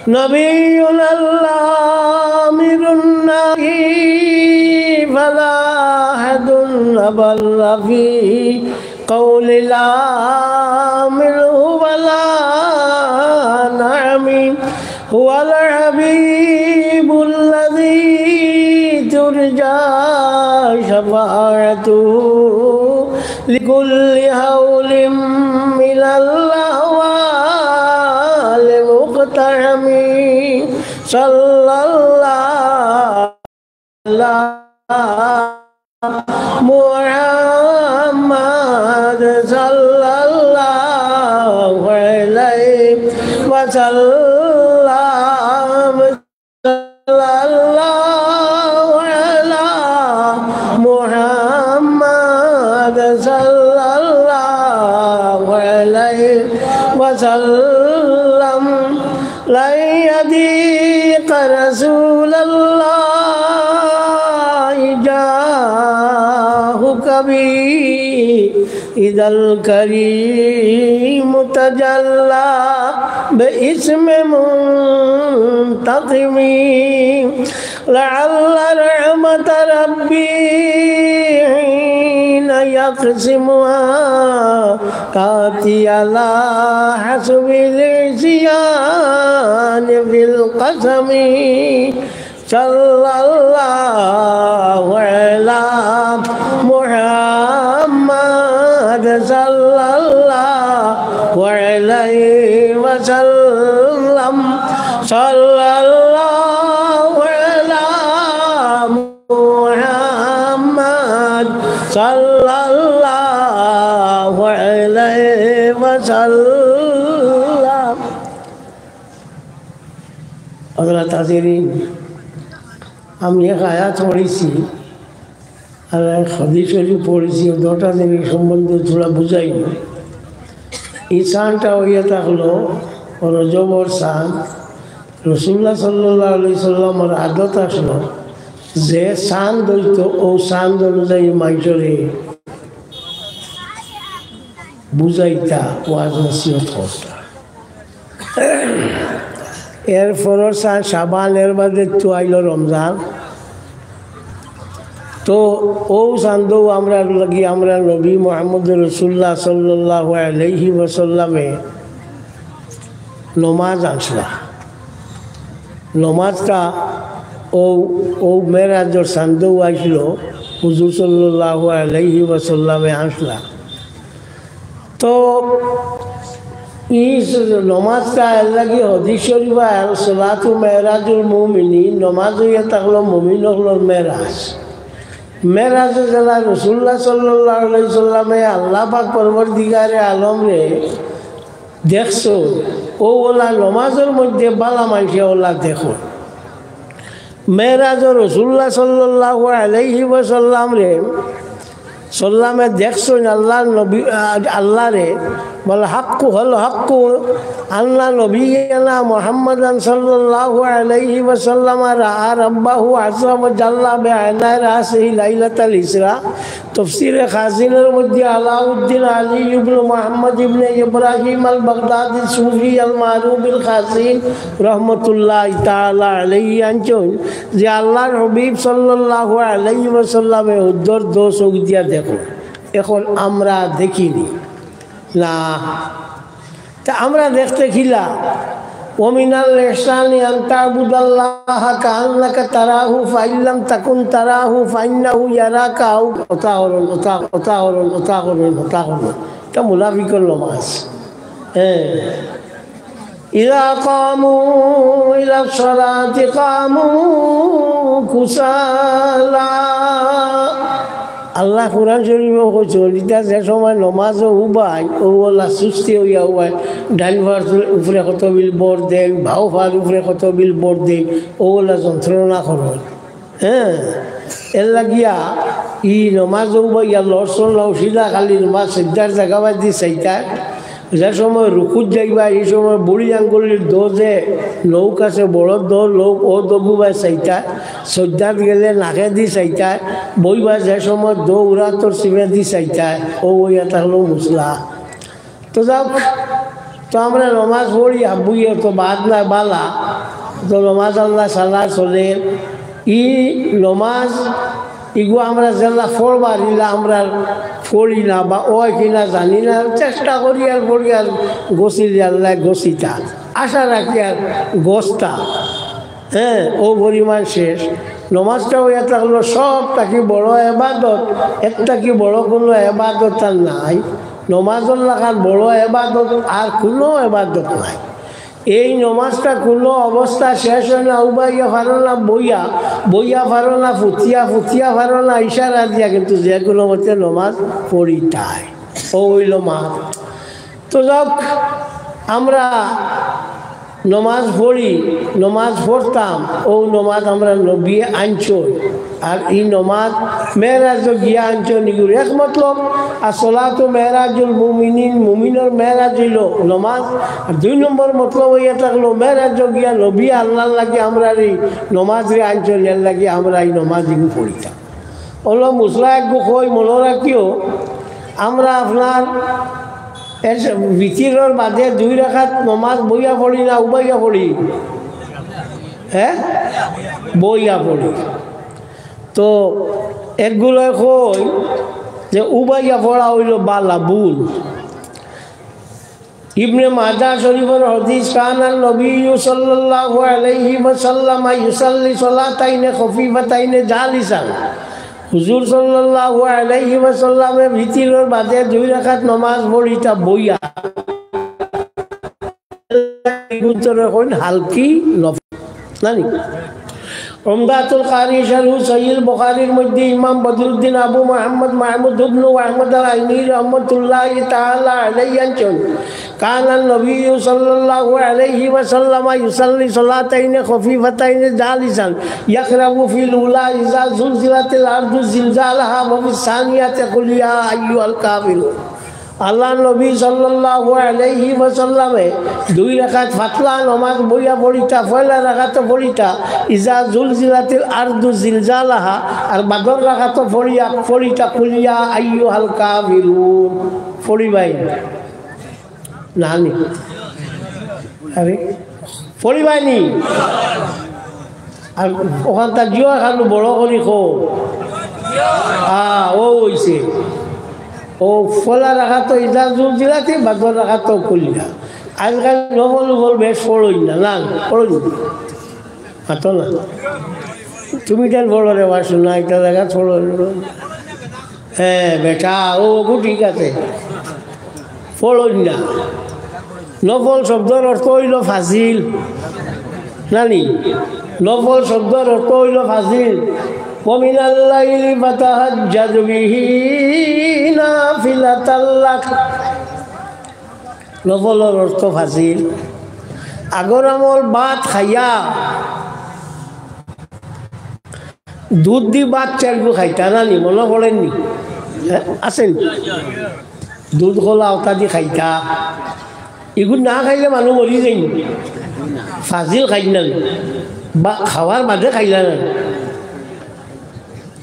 نبينا الآمر النهي فلا أحد بل في قول الآمر ولا نعم هو الحبيب الذي ترجى شفاعته لكل هول من الأهوال مقتحم صلى الله على محمد صلى الله عليه وسلم صلى الله على محمد صلى الله عليه وسلم لن يضيق رسول الله جاهك بي إذا الكريم تجلى باسم منتقم لعل رحمة ربي حين يقسمها تأتي على حسب العصيان في القسم صلى الله على محمد صلى الله عليه وسلم صلى الله على محمد صلى الله عليه وسلم. हज़रत हाज़िरीन আমি এক আয়াত পড়েছি আর এক হাদিস শরীফ পড়েছি দুটো জিনিস সম্বন্ধে থোড়া বুঝাই এই সানটা হইয়া থাকলো রজবর সান রাসূলুল্লাহ সাল্লাল্লাহু আলাইহি সাল্লামের আদত আসলো যে সান দইতো ও সান অনুযায়ী মাইজরে বুঝাইতা ওয়াজ নসিহত করতা এরপর শাবানের বাদে তো আইল রমজান তো ও চান্দও আমরা লাগি আমরা নবী মুহাম্মদ রাসূলুল্লাহ সাল্লাল্লাহু আলাইহি ওয়াসাল্লামে নমাজ আসলা নমাজটা ও মেরাজের চান্দও আসলো হুজুর সাল্লাল্লাহু আলাইহি ওয়াসাল্লামে আসলা তো इस नमाज का अल्लाह की हदीस शरीफ है सलातु मेराजुल मुमिनीन नमाज ये तकलो मुमिन हलो मेराज मेराज जला रसूलुल्लाह सल्लल्लाहु अलैहि वसल्लम में अल्लाह पाक परवरदिगारे आलम रे देखो ओ वाला नमाजर मध्य बाला मानसे ओला देखो मेराज रसूलुल्लाह सल्लल्लाहु अलैहि वसल्लम रे सल्लामे देखो अल्लाह नबी अल्लाह रे বলে হাক্কু হলো হাক্কু আল্লাহ নবিয়না মুহাম্মাদান সাল্লাল্লাহু আলাইহি ওয়াসাল্লাম রাআ রাব্বাহু আযজা ওয়া জাল্লা বিআইনা রাসিহি লাইলাতাল ইসরা তাফসীরে খাজিনের মধ্যে আলাউদ্দিন আলী ইবনে মুহাম্মদ ইবনে ইব্রাহিম আল বাগদাদি সুফি আল মারুফ বিল খাজিন রাহমাতুল্লাহি তাআলা আলাইহি আনছেন যে আল্লাহর হাবিব সাল্লাল্লাহু আলাইহি ওয়াসাল্লামে উদ্দর দোষ দিয়া দেখো এখন আমরা দেখিনি না তা আমরা দেখতে খিলা ওমিনাল ইহসানি আন তা'বুদাল্লাহা কাআন্নাকা তারাহু ফাইল্লাম তাকুন তারাহু ফাইন্নাহু ইয়ারাকা ওতাহরুন তা মুনাফিকের নামাজ ইযা কামু ইলা সালাতি কামু কুসালা আল্লাহ কুরআন শরীফে কইছে লিটা যে সময় নামাজ উবাই ওলা সুস্তি হইয়া উবাই ডাইভার উপরে কত বিল বোর দেন ভাউফার উপরে কত বিল বোর দেন ওলা যন্ত্রণা করেন এর লাগিয়া ই নামাজ উবাই লড়সন লৌসিলা খালি নামাজ সিদ্ধার জায়গাবাদ দি চাইতা যে সময় রুকুত যাইবা এই সময় বুড়ি আঙ্গুলির দোজে লোক আছে বড় দো লোক ও দবুবা চাইতা সজ্জাত গেলে নাকে দি চাইতা বইবা যে সময় দো উড়া তোর সিমে দি চাইতা ও ওইয়া থাকলো মুসলা তো যাও তো আমরা নমাজ পড়ি বুঝিয়ে তো বাদ না বালা তো নমাজ আল্লাহ সাল্লাহ চলে ই নমাজ ইগু আমরা যেলা পড়বার ইলা আমরা পড়ি না বা ওই কিনা জানি না চেষ্টা করি আর পড়ি আর গোসি আল্লাহ গোসিটা আশা রাখি আর গোস্তা হ্যাঁ ও পরিমাণ শেষ নমাজটাও এটা হলো সবটা কি বড় এবাদত একটা কি বড় কোনো এবাদত আর নাই নমাজের লাগার বড় এবাদত আর কোনো এবাদত নাই এই নমাজটা কোনো অবস্থা শেষ হয় না উবাইয়া ফারো না বইয়া বইয়া ফারো না ফুটিয়া ফারো না ইশারা দিয়া কিন্তু যে কোনো মতে নমাজ পড়িতাই ও হইল মা তো যাক আমরা নমাজ পড়ি নমাজ পড়তাম ও নমাজ আমরা নবী আনছই আর এই নমাজ মেরাজ গিয়া আনছো নিগুর এক মতলব আর সলাতো মেরাজুল মুমিনিন মুমিনের মেরাজ হইল নমাজ আর দুই নম্বর মতলব হইয়া থাকলো মেরাজ গিয়া নবী আল্লাহ লাগে আমরা এই নমাজ রে আনছো এর লাগে আমরা এই নমাজ এগু পড়িতাম হলো মুসলা একগু কই মনে রাখিও আমরা আপনার ভিতরের বাদে 2 রাকাত নমাজ বইয়া পড়ি না উবাইয়া পড়ি হ্যাঁ বইয়া পড়ি তো একগুলো কই যে উবাইয়া পড়া হইল বালা ভুল ইবনে মাজাহ শরীফের হাদিস কানান নবী সাল্লাল্লাহু আলাইহি ওয়াসাল্লাম ইউসাল্লি সালাতাইনে খফিফাতাইনে জালিসান হুজুর সাল্লাল্লাহু আলাইহি ওয়াসাল্লামের ভিতরের বাদে 2 রাকাত নামাজ পড়িতা বইয়া গুন্তরে কোন হালকি নানি উমদাতুল কারি শারহু সহিহ বুখারীর মধ্যে ইমাম বদরুদ্দিন আবু মুহাম্মদ মাহমুদ ইবনে আহমদ আল-আইনি রাহমাতুল্লাহি তাআলা আলাইহি আনছেন কানান নবী সাল্লাল্লাহু আলাইহি ওয়াসাল্লাম ইউসাল্লি সালাতাইনে খফিফাতাইনে জালিসান ইয়াকরাবু ফিল উলা ইযা যুলজিলাতিল আরদু জিলজালাহা ওয়া ফিস সানিয়াতি কুল ইয়া আইয়ুহাল কাফিরুন আল্লাহ নবী সাল্লাল্লাহু আলাইহি ওয়াসাল্লামে 2 রাকাত ফাতলা নামাজ বইয়া পড়িতা পয়লা রাকাত পড়িতা ইজা জুলজিলাতিল আরদু জিলজালাহা আর বাদর রাকাত পড়িতা কুলিয়া আইয়ুহাল কাফিরুন পড়িবাই নানি আরে পড়িবাই নি আর ওখানটা জিও খালু বড় করি খো ও হইছে ও ফলা রাখা তো ইজা জুল দিলাতে বাদর রাখা তো কলিয়া আজকাল নবল বেশ পড়ই না না পড়ই হাতো না তুমি কেন বলো রে বাসু না একটা জায়গা পড়ো হ্যাঁ বেটা ও ঠিক আছে পড়ই না নবল শব্দের অর্থ হইল ফাজিল নানি নবল শব্দের অর্থ হইল ফাজিল ومن الليل فتهجد به نافلة لك নফলের অর্থ ফাজিল আগর আমল ভাত খাইয়া দুধ দি ভাত চালবু খাইতা নানি মনে পড়েননি আছেন দুধ কলা ওটা দি খাইতা এগুলো না খাইলে মানুষ মরি যাই ফাজিল খাই না বা খাওয়ার বাদে খাইলা না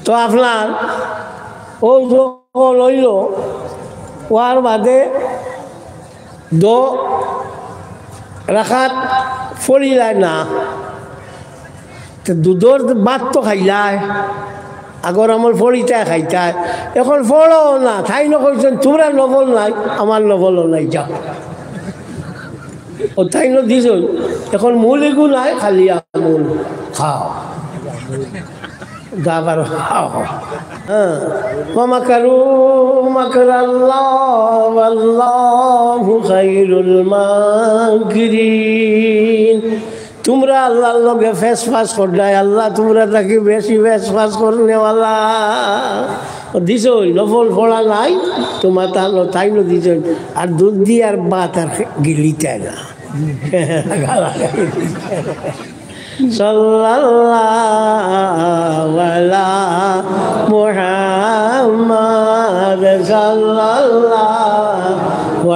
তো আপনার ও লইল ওয়ার বাদে 2 রাকাত ফলিলাই না তো দুধর ভাত তো খাইলাই আগর আমার ফলিটাই খাইতাই এখন ফলও না তাই নকইছেন তোমরা নবল নাই আমার নবলও নাই যাও ও তাই ন দিছ এখন মূল এগু নাই খালি আমূল খাও গাবার ومكروا مكر الله والله خير الماكرين তোমরা আল্লাহর লগে ফেস ফাস করলাই আল্লাহ তোমরা তাকে বেশি ফেস ফাস করনে वाला দিছ নফল পড়া নাই তোমার তাই ন দিছ আর দুধ দি আর ভাত আর গিলিতে না sallallahu ala Muhammad sallallahu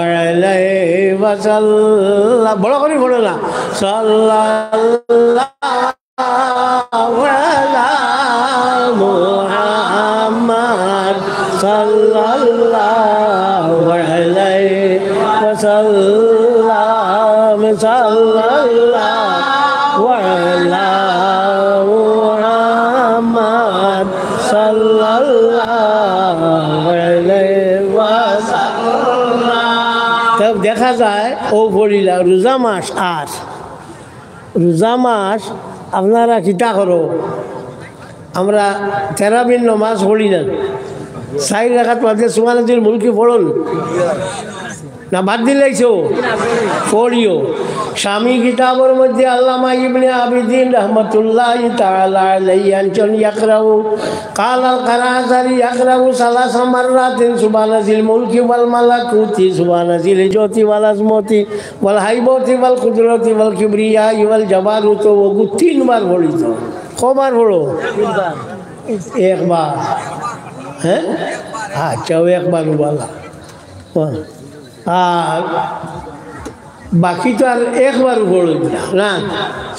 alaihi wasallam বড় করে বলো না sallallahu ala Muhammad sallallahu alaihi wasallam সাল্লাল্লাহু আলা মুহাম্মদ সাল্লাল্লাহু আলাইহি ওয়াসাল্লাম। তবে দেখা যায় ও পড়িলা রোজা মাস। আর রোজা মাস আপনারা কিতা করো, আমরা তেরাবিন নমাজ পড়ি না, 4 রাকাত মাঝে সুবহানাল্লাহিল মুলকি পড়ুন না, বাদ দিলাইছো পড়িও। স্বামী কিতাবের মধ্যে আল্লামা ইবনে আবিদিন রহমাতুল্লাহি তাআলা আলাইহি আনছেন ইয়াকরাউ কালাল কারাজারি ইয়াকরাউ সালাসা মাররাতিন সুবহানাল্লাহিল মুলকি ওয়াল মালাকুতি সুবহানাল্লাহিল জ্যোতি ওয়াল আজমতি ওয়াল হাইবতি ওয়াল কুদরতি ওয়াল কিবরিয়া ওয়াল জাবারুত ও 3 বার পড়িত। কবার পড়ো? 1 বার। হ্যাঁ, আচ্ছা, 1 বার বলা। আর বাকি তো আর 1 বার পড়ুন না,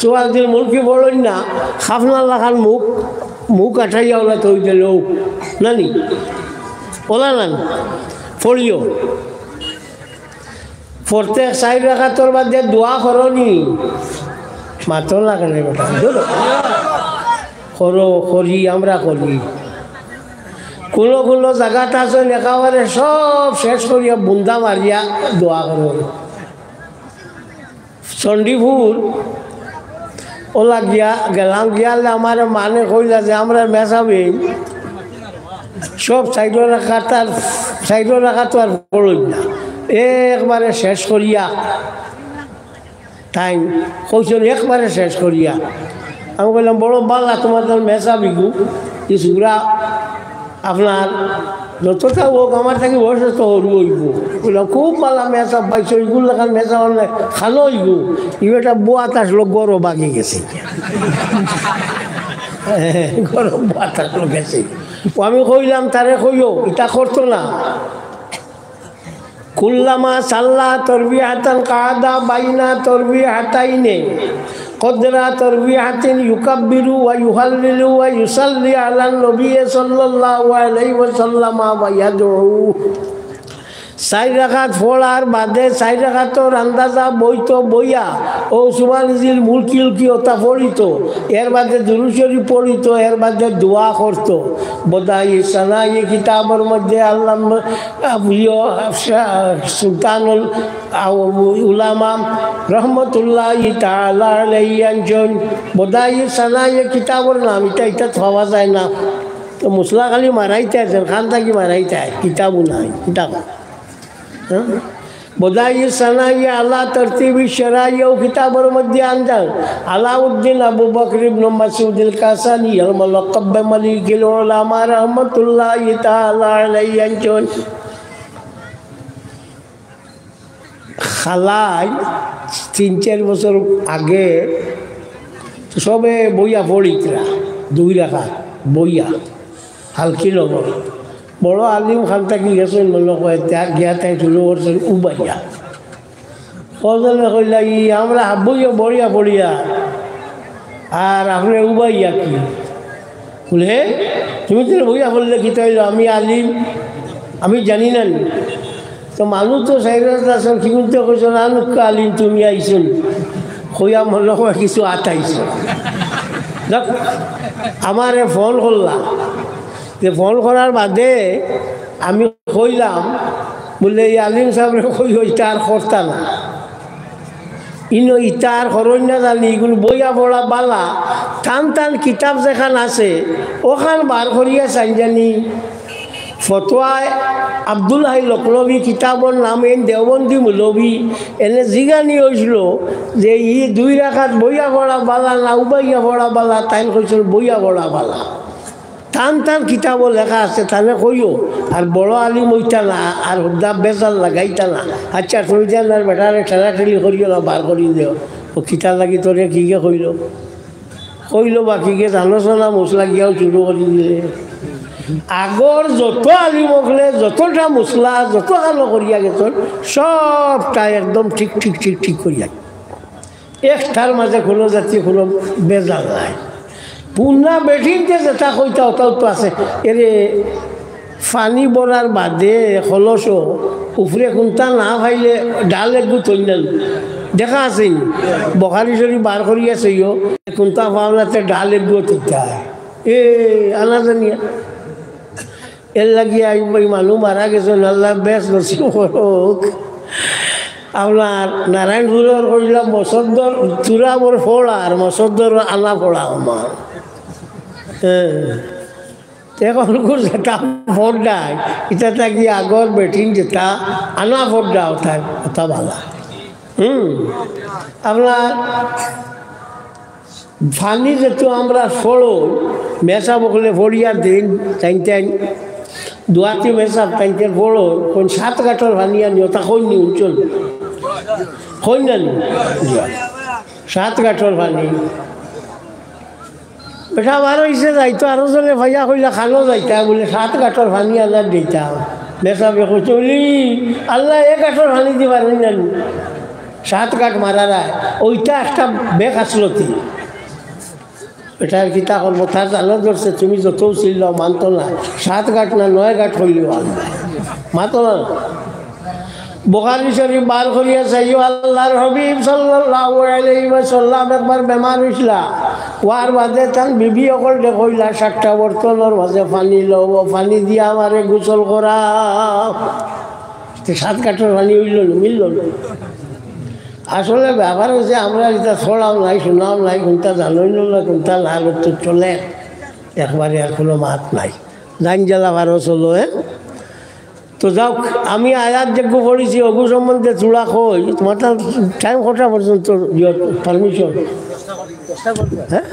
সুবহানাল্লাহিল মুলকি পড়ুন না, খাফনা লাখান মুখ আঠাইয়া ওলা তৈ দিল নানি ওলা না পড়িও। প্রত্যেক 4 রাকাতের মধ্যে দোয়া করনি, মাত্র লাগালে বেটা করো, করি আমরা করি। কোনো জায়গাটা আছে একেবারে সব শেষ করিয়া বুন্দা মারিয়া দোয়া করো। চণ্ডীপুর ওলা গেলাম গিয়ালে আমার মানে কইলা যে আমরা মেশাবে সব 4 রাখা তো আর পড়ই না, একবারে শেষ করিয়া টাইম কইছেন, একবারে শেষ করিয়া। আমি বললাম বড় বাল্লা তোমাদের মেশাবি গু কিছুগুলা আপনার যতটা হোক আমার থাকি বয়স তো হরু হইব। বললাম খুব ভালো মেসা পাইছো, এইগুলো লেখান মেসা হলে খালো হইব। এটা বোয়াত আসলো গরম বাগি গেছে, গরম বোয়াত আসলো গেছে। আমি কইলাম তারে কইও এটা করতো না। কুল্লামা সাল্লা তরবি হাতান কাদা বাইনা তরবি হাতাইনে কদরা তরবি হাতিন ইউকাব্বিরু ওয়া ইউহাল্লিলু ওয়া ইউসাল্লি আলান নবী সাল্লাল্লাহু আলাইহি ওয়াসাল্লাম ওয়া ইয়াদউ। 4 রাকাত পড়ার বাদে 4 রাকাতর আন্দাজা বইতো বইয়া ও সুবহানাল্লাহিল মুলকি ওটা পড়িত, এর বাদে দুরূদ শরীফ পড়িত, এর বাদে দোয়া করত। বদাই সানাই কিতাবের মধ্যে আল্লাহ সুলতানুল উলামা রহমতুল্লাহি তাআলা আলাইহি আনছেন। বদাই সানাই কিতাবের নাম এটা পাওয়া যায় না, তো মুসলা খালি মারাইতে আছেন, খান থাকি মারাইতে হয়, কিতাবও নাই কিতাব। বদাই সানাই আল্লাহ তরতিবি শরাইও কিতাবের মধ্যে আনজান আলাউদ্দিন আবু বকর ইবনে মাসউদুল কাসানি আল মুলাক্কাব মালিকুল উলামা রাহমাতুল্লাহি তাআলা আলাইহি আনছেন। খালাই 3-4 বছর আগে সবে বইয়া পড়িতরা 2 রাকাত বইয়া হালকি লগর বড় আলিম খান থাকি গেছেন মনে কয় তার গিয়া তাই শুরু করছেন উবাইয়া। কজনে কইলা ই আমরা বইয়া বড়িয়া পড়িয়া আর আপনি উবাইয়া কি বলে, তুমি তো বইয়া পড়লে কি তাইল আমি আলিম আমি জানি না। তো মানুষ তো সাইরাত আছেন কিন্তু কইছেন আনুক আলিম তুমি আইছেন কইয়া মনে হয় কিছু আটাইছ। দেখ আমারে ফোন করলাম, যে ফোন করার বাদে আমি কইলাম বলে এই আলিম সাহেবের কই ইটা আর করতা না, ইনো ইটা আর করই না জানি, এগুলো বইয়া পড়া বালা টান কিতাব যেখান আছে ওখান বার করিয়া চাই জানি ফতোয়ায় আব্দুল হাই লখনবী কিতাবর নাম এন দেওবন্দি মৌলবী এনে জিগানি হয়েছিল যে ই 2 রাকাত বইয়া পড়া বালা না উবাইয়া পড়া বালা, তাই কইছিল বইয়া পড়া বালা। টান কিতাবও লেখা আছে তাহলে কইও, আর বড় আলিম ওইটা না, আর হুদ্দা বেজাল লাগাইতা না। আচ্ছা তুমি যেন আর বেটারে ঠেলাঠেলি করিও না, বার করি দেও ও কিতাব লাগি তোরে কিকে কইল বাকিকে আলোচনা মশলা গিয়াও শুরু করে দিলে। আগর যত আলিম হলে যতটা মশলা যত কালো করিয়া গেছেন সবটা একদম ঠিক করিয়া, একটার মাঝে কোনো জাতীয় কোনো বেজাল নাই। পুনা বেঠিনতে যেটা কইতা ওটাও তো আছে। এরে পানি বড়ার বাদে খলস উপরে কোনটা না ভাইলে ডাল একটু তৈল দেখা আছে বখারি শরীফ বার করি আছে কোনটা পাওনাতে ডালের গুঁড়ো তুলতে হয় আনা জানিয়া এর লাগিয়ে মানুষ মারা গেছে আল্লাহ বেশ নসিব হোক আপনার নারায়ণপুরের কইলাম মসদ্দর চূড়া মোর ফোড়া আর মসদ্দর আনা ফোড়া আমার এখন যেটা ফোড়ায় এটা থাকি আগর বেটিন যেটা আনা ফোড়া ওঠায় ওটা ভালো আপনার ফানি যেহেতু আমরা ফোড়ো মেশা বকলে ফড়িয়া দিন টাইন দুয়াতি মেশা টাইনতে ফোড়ো কোন 7 কাঠর ফানিয়া নিও তা কই নি উঞ্চল কই না 7 কাঠর ফানি বেটা বার হয়েছে যাইতো আরো জনে ভাইয়া কইলা খালো যাইতা বলে 7 কাঠর ফানি আল্লাহ দিতা মেশা বেকো চলি আল্লাহ 1 কাঠর ফানি দিবার না 7 কাঠ মারা ওইটা একটা বেগ আসলো কি এটার কিতা করবো তার জানো ধরছে তুমি যত ছিল মানত না 7 কাঠ না 9 কাঠ হইলেও মানত না বুখারী শরীফ বার করিয়া চাইও আল্লাহর হাবিব সাল্লাল্লাহু আলাইহি ওয়াসাল্লাম একবার বেমার হইছিলা ওয়ার বাদে তান বিবি অকল দেখইলা 7টা বর্তনের মাঝে পানি লব পানি দিয়া আমারে গোসল করা 7 কাঠের পানি হইল মিলল আসলে ব্যাপার হচ্ছে আমরা এটা ছড়াও নাই শোনাও নাই কোনটা জানোই না কোনটা না তো চলে একবারে আর কোনো মাত নাই জান জ্বালা ভারো চলো তো যাও আমি আয়াত যোগ্য পড়েছি অগু সম্বন্ধে চূড়া কই তোমার টাইম কটা পর্যন্ত পারমিশন হ্যাঁ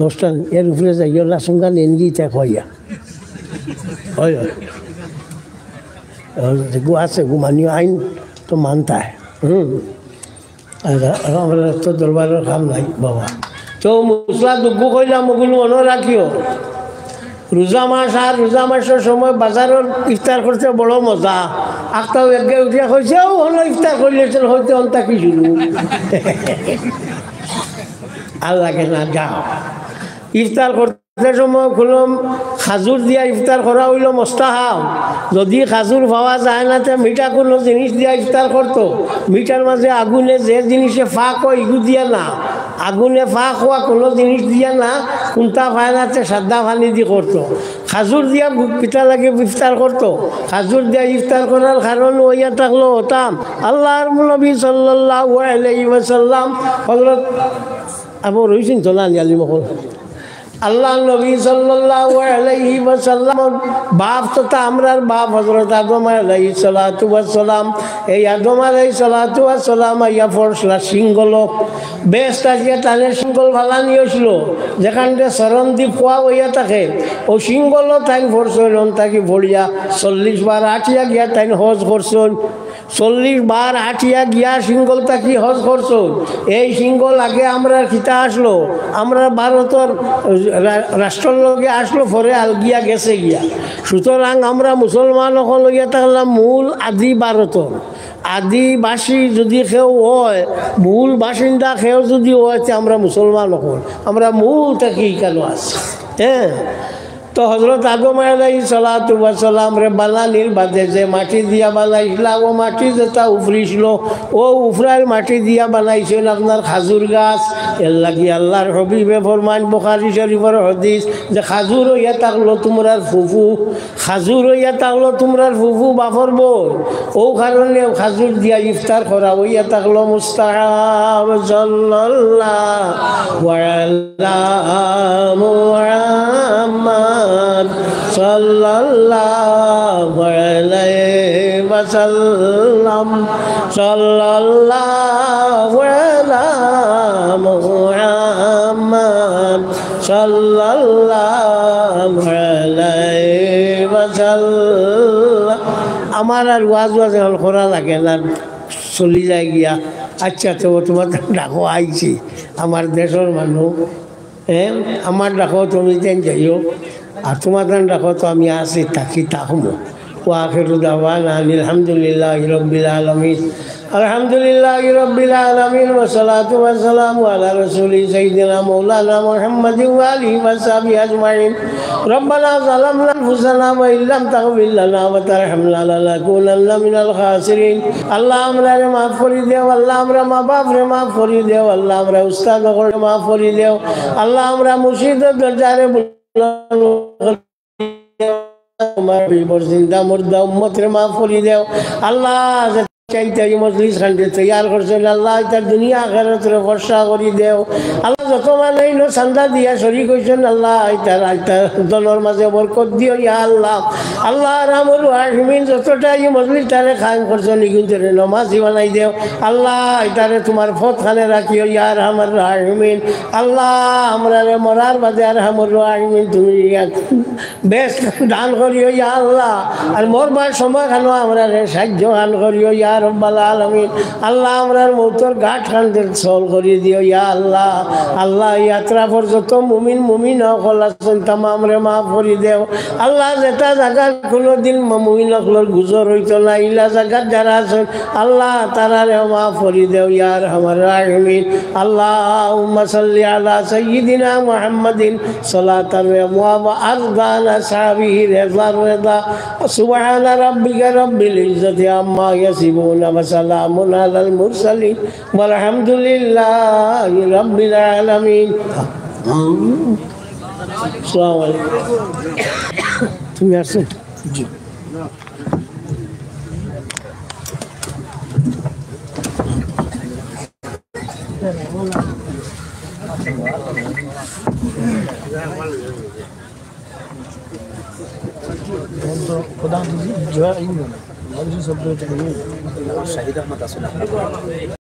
10টা এর উপরে যাই সঙ্গে নেনগি তা কইয়া হয় গু আছে ঘুমানিও আইন তো মানতা আমরা তো দরবারের কাম নাই বাবা তো মশলা দুঃখ কইলাম ওগুলো মনে রাখিও রোজা মাস আর রোজা মাসের সময় বাজারের ইফতার করতে বড় মজা আটটাও একে উঠিয়া কইছে হলো ইফতার করলেছিল হয়তো অন্তা কি শুরু আল্লাহকে না যাও ইফতার করতে সময় খুলম খাজুর দিয়া ইফতার করা হইল মোস্তাহাব যদি খাজুর পাওয়া যায় না তো মিঠা কোনো জিনিস দিয়া ইফতার করতো মিঠার মাঝে আগুনে যে জিনিসে ফাঁক হয় ইগু দিয়া না আগুনে ফাঁক হওয়া কোনো জিনিস দিয়া না কোনটা পায় না সাদা পানি দিয়ে করতো খাজুর দিয়া পিঠা লাগে ইফতার করতো খাজুর দিয়া ইফতার করার কারণ ওইয়া থাকলো হতাম আল্লাহর নবী সাল্লাল্লাহু আলাইহি ওয়াসাল্লাম হযরত আবু রইসিন চলা নিয়ালি মহল আল্লাহ নবী সাল্লাল্লাহু আলাইহি ওয়াসাল্লাম বাপ তথা আমরার বাপ হযরত আদম আলাইহিস সালাতু ওয়াস সালাম এই আদম আলাইহিস সালাতু ওয়াস সালাম ইয়া ফরসলা সিঙ্গল বেস্ট আজিয়া তানে সিঙ্গল ভালা নিয়েছিল যেখানটা সরণদ্বীপ পোয়া হইয়া থাকে ও সিঙ্গল তাই ফরসলন তাকে ভরিয়া 40 বার আটিয়া গিয়া তাই হজ করছন 40 বার আটিয়া গিয়া সিঙ্গল তাকি হজ করছন এই সিঙ্গল আগে আমরা খিতা আসলো আমরা ভারতের রাষ্ট্রের লগে আসলো পরে আলগিয়া গেছে গিয়া সুতরাং আমরা মুসলমান লইয়া থাকলাম মূল আদি ভারতের আদিবাসী যদি কেউ হয় মূল বাসিন্দা কেউ যদি হয় আমরা মুসলমান হল আমরা মূল থেকে কেন আছি হ্যাঁ তো হযরত আদম আলাইহিস সালাতু ওয়াস সালাম রে বানানির বাদে যে মাটি দিয়া বানাইছিল ও মাটি যেটা উফরিছিল ও উফরার মাটি দিয়া বানাইছেন আপনার খাজুর গাছ এর লাগি আল্লাহর হাবিবে ফরমান বুখারী শরীফের হাদিস যে খাজুর হইয়া থাকলো তোমরার ফুফু খাজুর হইয়া থাকলো তোমরার ফুফু বাফর বই ও কারণে খাজুর দিয়া ইফতার করা হইয়া থাকলো মুস্তাহাব সাল্লাল্লাহু আলা মুহাম্মাদ সাল্লাল্লাহু আলাইহি ওয়াসাল্লাম সাল্লাল্লাহু আলা মুহাম্মাদ সাল্লাল্লাহু আলাইহি ওয়াসাল্লাম আমার আর ওয়াজ হল করা লাগে না চলি যায় গিয়া আচ্ছা তো তোমার ডাকো আইছি আমার দেশের মানুষ হ্যাঁ আমার ডাকো তুমি তেন যাইও আর তোমার ডাকো তো আমি আসি থাকি থাকবো ওয়া আখিরু দাওয়ানা আলহামদুলিল্লাহি রাব্বিল আলামিন আলহামদুলিল্লাহি রাব্বিল আলামিন ওয়া সালাতু ওয়া সালামু আলা রাসূলি সাইয়্যিদিনা মাওলানা মুহাম্মাদিন ওয়া আলিহি ওয়া সাহবিহি আজমাইন রব্বানা যালামনা আনফুসানা ওয়া ইল্লাম তাগফির লানা ওয়া তারহামনা লানাকুনান্না মিনাল খাসিরিন আল্লাহ আমরারে মাফ করে দেও আল্লাহ আমরা মা বাপরে মাফ করে দেও আল্লাহ আমরা উস্তাদকে মাফ করে দেও আল্লাহ আমরা মুর্শিদের দরজারে তোমার বিপর জিন্দা মুর্দা উম্মতরে মাফ করে দেও আল্লাহ চাইতে মজলিস খান্ডে তৈয়ার করছেন আল্লাহ তার দুনিয়া আখিরাতের ভরসা করে দেও আল্লাহ যত মানুষ চান্দা দিয়া শরীক হইছেন আল্লাহ তার দলের মাঝে বরকত দিও ইয়া আল্লাহ আল্লাহ রামুল রাহিমিন যতটা এই মজলিস তারে খান করছেন কিন্তু নমাজি বানাই দেও আল্লাহ তারে তোমার ফত খানে রাখিও ইয়া রাহমার রাহিমিন আল্লাহ আমরা মরার বাদে আর রাহমুর রাহিমিন তুমি বেশ দান করিও ইয়া আল্লাহ আর মরবার সময় খানো আমরা সাহায্য দান করিও ইয়া রব্বাল আলামিন আল্লাহ আমরার মৌতর ঘাট খানদের সল করিয়ে দিও ইয়া আল্লাহ আল্লাহ ইয়াত্রা পর যত মুমিন মুমিন হল আছেন তামাম রে মাফ করে দেও আল্লাহ যেটা জায়গা কোনোদিন মুমিন হকলর গুজর হইতো না ইলা জায়গার যারা আছেন আল্লাহ তারা রে মাফ করে দেও ইয়া রহমান রাহিমিন আল্লাহুম্মা সাল্লি আলা সাইয়্যিদিনা মুহাম্মাদিন সালাতান ওয়া আরদানা সাহাবিহি রিদা সুবহানা রাব্বিকা রাব্বিল ইজ্জাতি আম্মা ইয়াসিফুন وسلام على المرسلين والحمد لله رب العالمين السلام عليكم তুমি আসছেন জি खुदा जो है शहीद अहमद